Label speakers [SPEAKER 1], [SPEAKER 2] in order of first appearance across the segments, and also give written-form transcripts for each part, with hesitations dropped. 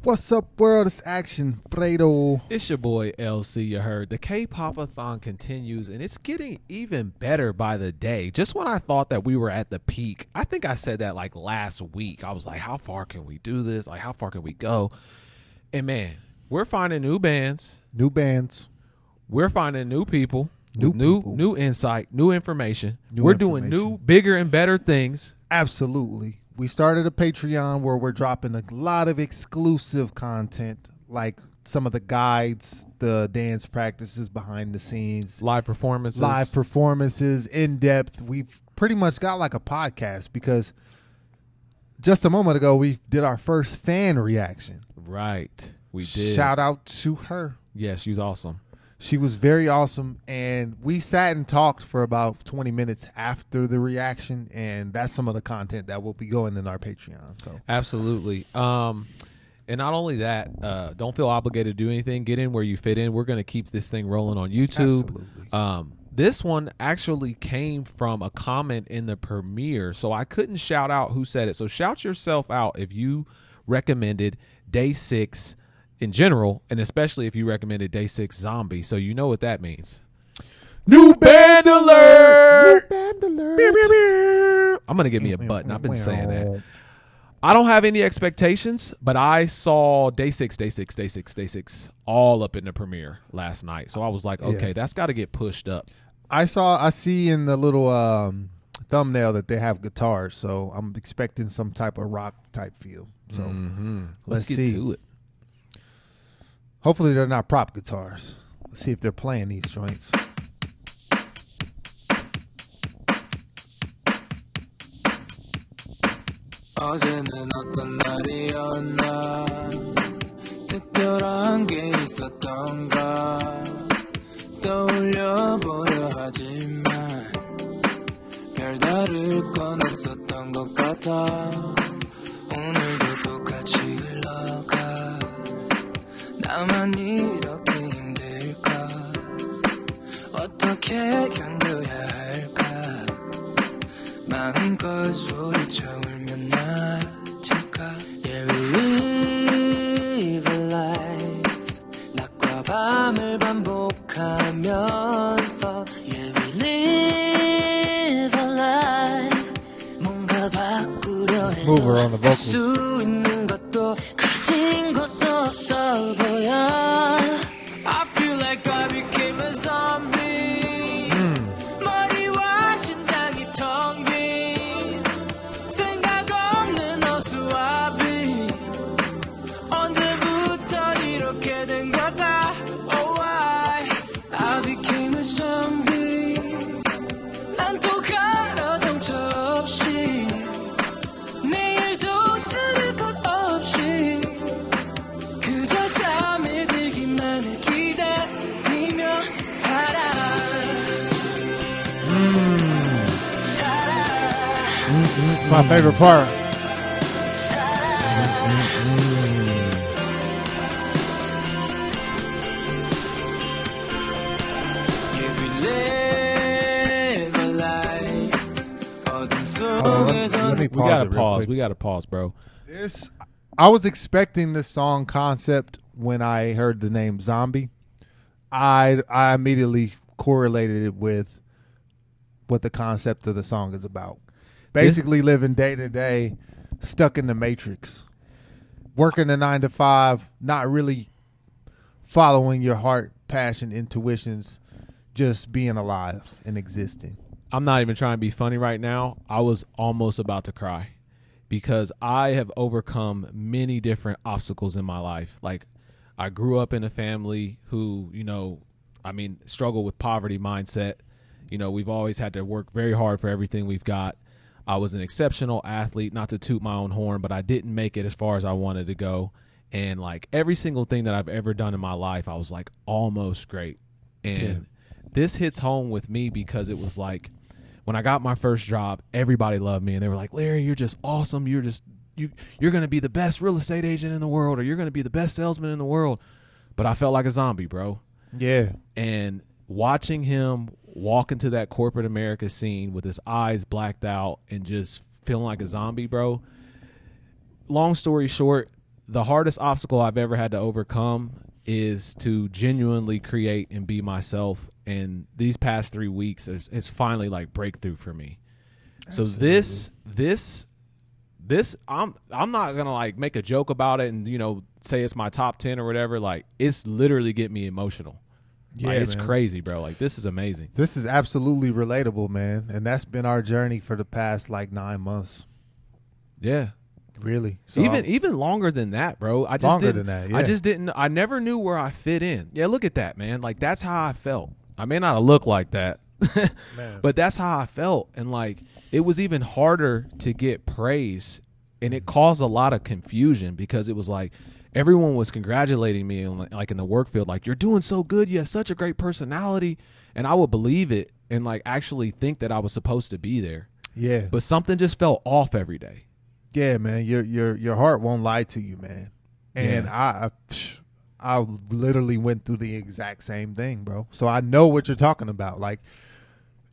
[SPEAKER 1] What's up, world? It's Action Fredo.
[SPEAKER 2] It's your boy LC. You heard the K-pop-a-thon continues, and it's getting even better by the day. Just when I thought that we were at the peak, I think I said that like last week. I was like, how far can we do this? Like, how far can we go? And man, we're finding new bands. We're finding new people. New insight, new information. We're doing new, bigger, and better things.
[SPEAKER 1] Absolutely. We started a Patreon where we're dropping a lot of exclusive content, like some of the guides, the dance practices behind the scenes,
[SPEAKER 2] live performances,
[SPEAKER 1] in depth. We've pretty much got like a podcast because just a moment ago we did our first fan reaction.
[SPEAKER 2] Right, we did.
[SPEAKER 1] Shout out to her.
[SPEAKER 2] Yeah, she was awesome.
[SPEAKER 1] She was very awesome, and we sat and talked for about 20 minutes after the reaction, and that's some of the content that will be going in our Patreon. So
[SPEAKER 2] absolutely. And not only that, don't feel obligated to do anything. Get in where you fit in. We're going to keep this thing rolling on YouTube.
[SPEAKER 1] Absolutely.
[SPEAKER 2] This one actually came from a comment in the premiere, so I couldn't shout out who said it. So shout yourself out if you recommended Day6 in general, and especially if you recommended Day6 Zombie, so you know what that means.
[SPEAKER 1] New band alert! New band alert!
[SPEAKER 2] I'm going to give me a button. I've been saying that. I don't have any expectations, but I saw Day6 all up in the premiere last night. So I was like, okay, that's got to get pushed up.
[SPEAKER 1] I see in the little thumbnail that they have guitars, so I'm expecting some type of rock type feel. So let's
[SPEAKER 2] get
[SPEAKER 1] see.
[SPEAKER 2] To it.
[SPEAKER 1] Hopefully they're not prop guitars. Let's see if they're playing these joints.
[SPEAKER 3] 어제는 어떤 날이었나 특별한 게 있었던가 떠올려보려 하지만 별다를 건 없었던 것 같아 오늘도 똑같이 흘러가 나만 이렇게 힘들까 어떻게 견뎌야 할까 마음껏 소리쳐 울면 나아질까 Yeah, we live a life 낮과 밤을 반복하면서 Yeah, we live a life 뭔가 바꾸려 해도 할 수 있는 것도 가진 것도 없어 보여 I feel like I became a zombie 머리와 심장이 텅 빈 생각 없는 어수와비 언제부터 이렇게 된 걸까 Oh I became a zombie 난 또 가라 정처 없이 내일도 들을 것 없이 그저 잠에 들기만을 기다리며 살아
[SPEAKER 1] My favorite part.
[SPEAKER 3] Yeah, we live a life 어둠 속에서
[SPEAKER 1] Let me
[SPEAKER 2] We
[SPEAKER 1] pause
[SPEAKER 2] gotta
[SPEAKER 1] it real
[SPEAKER 2] pause.
[SPEAKER 1] quick.
[SPEAKER 2] We gotta pause, bro.
[SPEAKER 1] I was expecting this song concept when I heard the name Zombie. I immediately correlated it with what the concept of the song is about. Basically living day to day, stuck in the matrix, working a 9 to 5, not really following your heart, passion, intuitions, just being alive and existing.
[SPEAKER 2] I'm not even trying to be funny right now. I was almost about to cry because I have overcome many different obstacles in my life. Like, I grew up in a family who, struggle with poverty mindset. We've always had to work very hard for everything we've got. I was an exceptional athlete, not to toot my own horn, but I didn't make it as far as I wanted to go. And like every single thing that I've ever done in my life, I was like almost great. And this hits home with me because it was like when I got my first job, everybody loved me and they were like, Larry, you're just awesome. You're going to be the best real estate agent in the world, or you're going to be the best salesman in the world. But I felt like a zombie, bro.
[SPEAKER 1] Yeah.
[SPEAKER 2] And watching him walk into that corporate America scene with his eyes blacked out and just feeling like a zombie, bro. Long story short, the hardest obstacle I've ever had to overcome is to genuinely create and be myself. And these past 3 weeks, it's finally like breakthrough for me.
[SPEAKER 1] Absolutely.
[SPEAKER 2] So this, I'm not gonna like make a joke about it and say it's my top 10 or whatever. Like, it's literally get me emotional.
[SPEAKER 1] Yeah,
[SPEAKER 2] like, it's
[SPEAKER 1] man.
[SPEAKER 2] crazy, bro. Like, this is amazing.
[SPEAKER 1] This is absolutely relatable, man. And that's been our journey for the past like 9 months.
[SPEAKER 2] Yeah.
[SPEAKER 1] Really. So
[SPEAKER 2] Even longer than that, bro. I just
[SPEAKER 1] Longer
[SPEAKER 2] didn't,
[SPEAKER 1] than that, yeah.
[SPEAKER 2] I just didn't. I never knew where I fit in. Yeah, look at that, man. Like, that's how I felt. I may not have looked like that,
[SPEAKER 1] Man.
[SPEAKER 2] but that's how I felt. And like, it was even harder to get praise, and it caused a lot of confusion because it was like everyone was congratulating me, and like in the work field, like, you're doing so good. You have such a great personality, and I would believe it and like actually think that I was supposed to be there.
[SPEAKER 1] Yeah.
[SPEAKER 2] But something just felt off every day.
[SPEAKER 1] Yeah, man. Your heart won't lie to you, man. And I literally went through the exact same thing, bro. So I know what you're talking about. Like,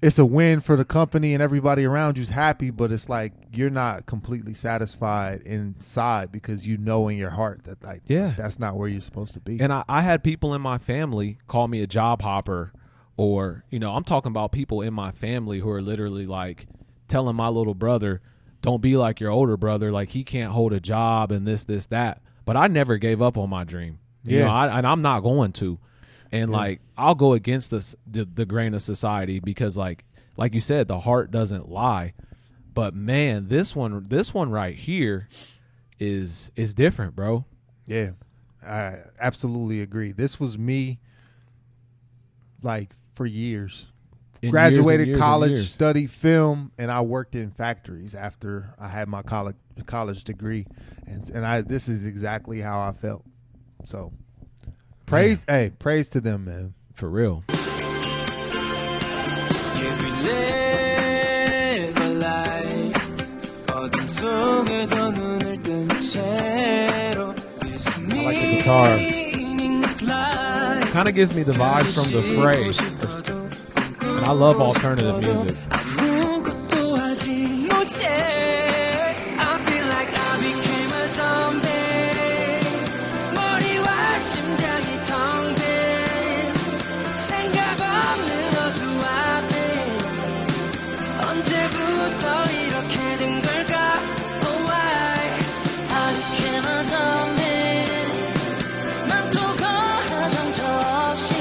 [SPEAKER 1] it's a win for the company and everybody around you's happy, but it's like you're not completely satisfied inside because you know in your heart that like that's not where you're supposed to be.
[SPEAKER 2] And I had people in my family call me a job hopper, or I'm talking about people in my family who are literally like telling my little brother, don't be like your older brother, like he can't hold a job and this that. But I never gave up on my dream. And I'm not going to. And like, I'll go against the grain of society because like you said, the heart doesn't lie. But man, this one right here is different, bro.
[SPEAKER 1] Yeah, I absolutely agree. This was me like for years. Graduated college, studied film, and I worked in factories after I had my college degree, and this is exactly how I felt. So, praise to them, man.
[SPEAKER 2] For real.
[SPEAKER 3] Yeah, we live a life. 어둠 속에서 눈을 뜬 채로 This
[SPEAKER 1] I like the guitar.
[SPEAKER 3] meaningless life.
[SPEAKER 2] Kind of gives me the vibes from The Fray. And I love alternative music.
[SPEAKER 3] 아무것도 하지 못해. I feel like I became a zombie. 머리와 심장이 텅 빈 생각 없는 어두 앞에 언제부터 이렇게 된 걸까? Oh why I became a zombie. 난 또 걸어 정처 없이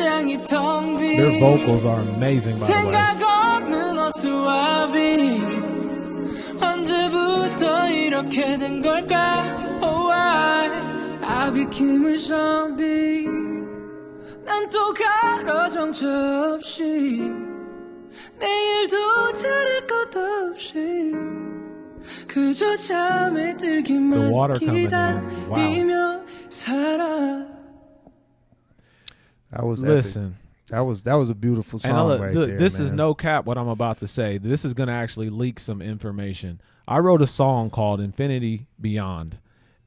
[SPEAKER 2] Their vocals are amazing, by the way.
[SPEAKER 3] 생각 없는 어수아비 언제부터 이렇게 된 걸까? Oh I became a zombie. 난 또 가로 정처 없이 내일도 다를 것 없이 그저 잠에 들기만 기다리며 살아.
[SPEAKER 1] That was
[SPEAKER 2] Listen.
[SPEAKER 1] epic. That was a beautiful song right there.
[SPEAKER 2] This
[SPEAKER 1] man.
[SPEAKER 2] is no cap what I'm about to say. This is going to actually leak some information. I wrote a song called Infinity Beyond,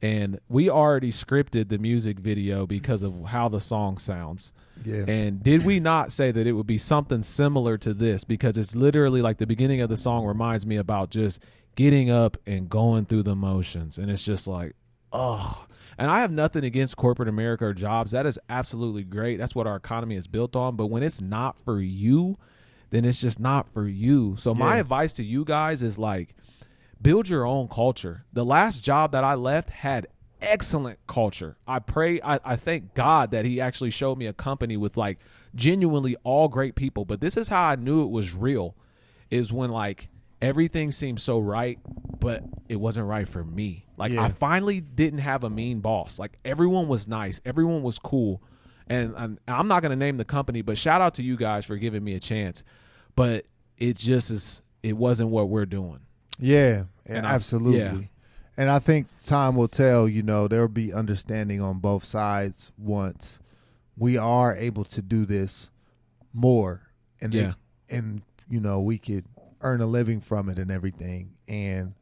[SPEAKER 2] and we already scripted the music video because of how the song sounds.
[SPEAKER 1] Yeah.
[SPEAKER 2] And did we not say that it would be something similar to this? Because it's literally like the beginning of the song reminds me about just getting up and going through the motions. And it's just like, oh. And I have nothing against corporate America or jobs. That is absolutely great. That's what our economy is built on. But when it's not for you, then it's just not for you. So my advice to you guys is like, build your own culture. The last job that I left had excellent culture. I thank God that he actually showed me a company with like genuinely all great people. But this is how I knew it was real, is when like everything seemed so right, but it wasn't right for me. Like I finally didn't have a mean boss. Like everyone was nice. Everyone was cool. And I'm not going to name the company, but shout out to you guys for giving me a chance. But it just is, it wasn't what we're doing.
[SPEAKER 1] Yeah,
[SPEAKER 2] And
[SPEAKER 1] absolutely. And I think time will tell, there'll be understanding on both sides once we are able to do this more. And
[SPEAKER 2] Yeah.
[SPEAKER 1] we could earn a living from it and everything. And,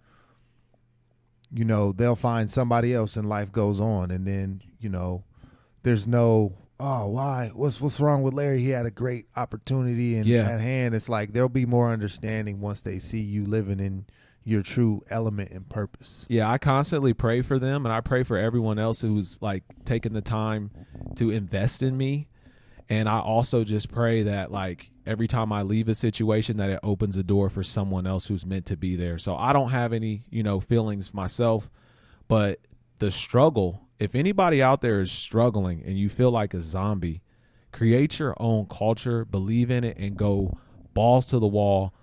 [SPEAKER 1] they'll find somebody else and life goes on. And then, there's no, oh, why? What's wrong with Larry? He had a great opportunity and at hand. It's like there'll be more understanding once they see you living in your true element and purpose.
[SPEAKER 2] Yeah, I constantly pray for them, and I pray for everyone else who's like taking the time to invest in me. And I also just pray that like every time I leave a situation that it opens a door for someone else who's meant to be there. So I don't have any, feelings myself, but the struggle, if anybody out there is struggling and you feel like a zombie, create your own culture, believe in it, and go balls to the wall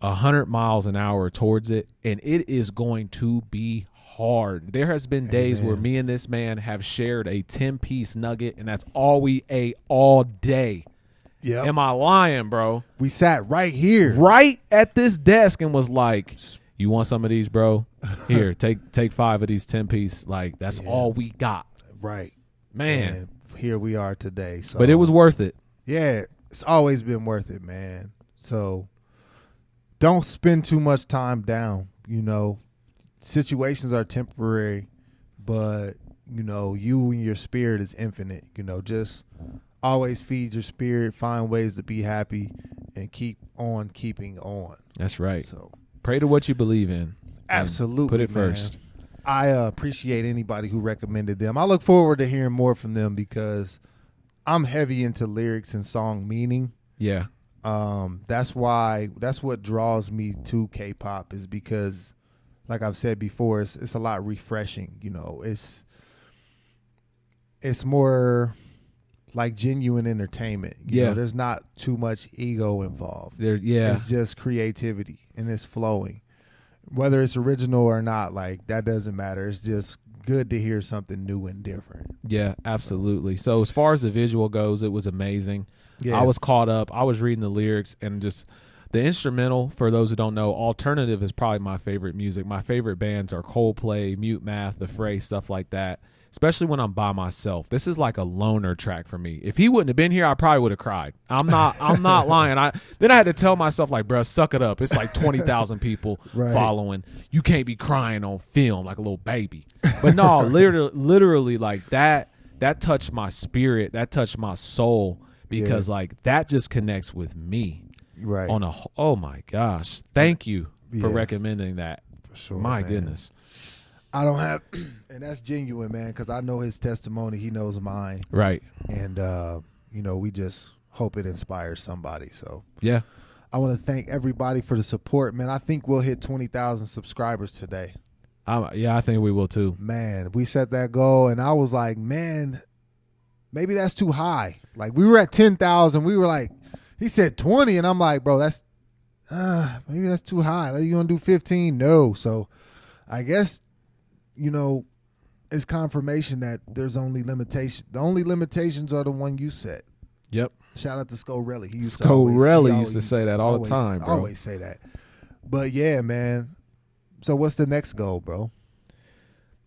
[SPEAKER 2] 100 miles an hour towards it. And it is going to be hard. There has been days where me and this man have shared a 10-piece nugget, and that's all we ate all day.
[SPEAKER 1] Yeah.
[SPEAKER 2] Am I lying, bro?
[SPEAKER 1] We sat right here.
[SPEAKER 2] Right at this desk and was like, you want some of these, bro? Here, take 5 of these 10-piece. Like, that's all we got.
[SPEAKER 1] Right.
[SPEAKER 2] Man.
[SPEAKER 1] And here we are today. So,
[SPEAKER 2] but it was worth it.
[SPEAKER 1] Yeah, it's always been worth it, man. So don't spend too much time down. Situations are temporary, but, you and your spirit is infinite. Just always feed your spirit, find ways to be happy, and keep on keeping on.
[SPEAKER 2] That's right.
[SPEAKER 1] So
[SPEAKER 2] pray to what you believe in.
[SPEAKER 1] Absolutely.
[SPEAKER 2] Put it
[SPEAKER 1] man.
[SPEAKER 2] first.
[SPEAKER 1] I appreciate anybody who recommended them. I look forward to hearing more from them because I'm heavy into lyrics and song meaning.
[SPEAKER 2] Yeah.
[SPEAKER 1] That's what draws me to K-pop is because, like I've said before, it's a lot refreshing. It's more like genuine entertainment. There's not too much ego involved. It's just creativity and it's flowing. Whether it's original or not, like that doesn't matter. It's just good to hear something new and different.
[SPEAKER 2] Yeah, absolutely. So as far as the visual goes, it was amazing.
[SPEAKER 1] Yeah.
[SPEAKER 2] I was caught up. I was reading the lyrics and just the instrumental. For those who don't know, alternative is probably my favorite music. My favorite bands are Coldplay, Mute Math, The Fray, stuff like that. Especially when I'm by myself. This is like a loner track for me. If he wouldn't have been here, I probably would have cried. I'm not lying. Then I had to tell myself, like, bro, suck it up. It's like 20,000 people following. You can't be crying on film like a little baby. But no, literally like that touched my spirit. That touched my soul because like that just connects with me.
[SPEAKER 1] Right.
[SPEAKER 2] Oh my gosh. Thank you for recommending that.
[SPEAKER 1] For sure.
[SPEAKER 2] My
[SPEAKER 1] man.
[SPEAKER 2] goodness.
[SPEAKER 1] I don't have, and that's genuine, man, because I know his testimony. He knows mine.
[SPEAKER 2] Right.
[SPEAKER 1] And, we just hope it inspires somebody. So,
[SPEAKER 2] yeah.
[SPEAKER 1] I want to thank everybody for the support, man. I think we'll hit 20,000 subscribers today.
[SPEAKER 2] I think we will too.
[SPEAKER 1] Man, we set that goal, and I was like, man, maybe that's too high. Like, we were at 10,000. We were like, he said 20, and I'm like, bro, that's, maybe that's too high. Like, you going to do 15? No. So, I guess, it's confirmation that there's only limitation. The only limitations are the one you set.
[SPEAKER 2] Yep.
[SPEAKER 1] Shout out to Scorelli. He used
[SPEAKER 2] to say that all the time, bro.
[SPEAKER 1] Always say that. But yeah, man. So what's the next goal, bro?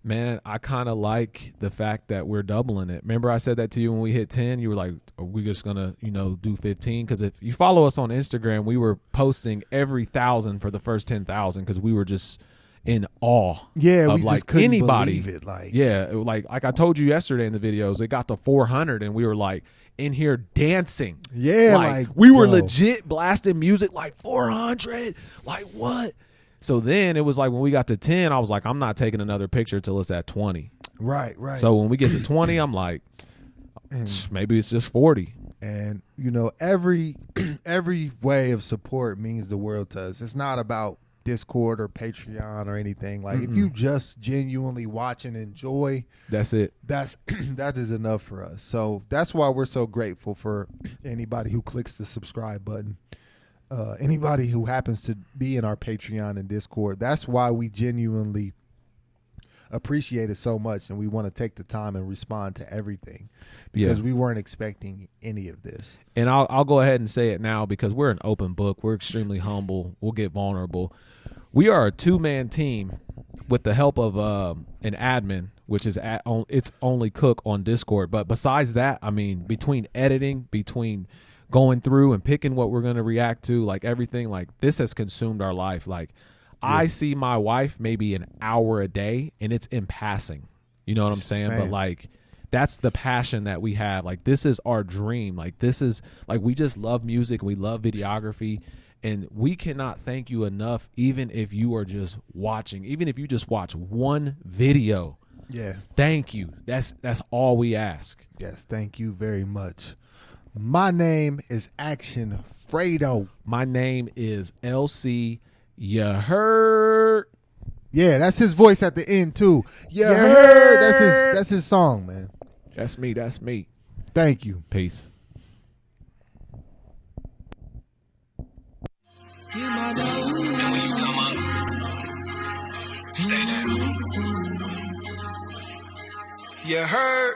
[SPEAKER 2] Man, I kind of like the fact that we're doubling it. Remember I said that to you when we hit 10? You were like, are we just going to, do 15? Because if you follow us on Instagram, we were posting every 1,000 for the first 10,000 because we were just in awe.
[SPEAKER 1] Yeah,
[SPEAKER 2] of
[SPEAKER 1] we
[SPEAKER 2] like
[SPEAKER 1] just couldn't
[SPEAKER 2] anybody.
[SPEAKER 1] believe it. Like,
[SPEAKER 2] yeah, like I told you yesterday in the videos, it got to 400 and we were like in here dancing.
[SPEAKER 1] Yeah, like
[SPEAKER 2] we were legit blasting music like 400. Like what? So then it was like when we got to 10, I was like, I'm not taking another picture till it's at 20.
[SPEAKER 1] Right.
[SPEAKER 2] So when we get to 20, I'm like, maybe it's just 40.
[SPEAKER 1] And every way of support means the world to us. It's not about Discord or Patreon or anything. Like if you just genuinely watch and enjoy,
[SPEAKER 2] that's it.
[SPEAKER 1] That is enough for us. So that's why we're so grateful for anybody who clicks the subscribe button. Anybody who happens to be in our Patreon and Discord. That's why we genuinely appreciate it so much, and we want to take the time and respond to everything because we weren't expecting any of this.
[SPEAKER 2] And I'll go ahead and say it now because we're an open book. We're extremely humble. We'll get vulnerable. We are a 2-man team with the help of an admin, which is it's only Cook on Discord. But besides that, I mean, between editing, between going through and picking what we're going to react to, like everything, like this has consumed our life. Like I see my wife maybe an hour a day, and it's in passing. You know what I'm saying?
[SPEAKER 1] Man.
[SPEAKER 2] But like, that's the passion that we have. Like, this is our dream. Like, this is like, we just love music. We love videography. And we cannot thank you enough, even if you are just watching, even if you just watch one video.
[SPEAKER 1] Yeah.
[SPEAKER 2] Thank you. That's all we ask.
[SPEAKER 1] Yes, thank you very much. My name is Action Fredo.
[SPEAKER 2] My name is LC. You heard?
[SPEAKER 1] Yeah, that's his voice at the end too. You heard? That's his song, man.
[SPEAKER 2] That's me. That's me.
[SPEAKER 1] Thank you.
[SPEAKER 2] Peace.
[SPEAKER 3] And when you come up, stay there. You heard?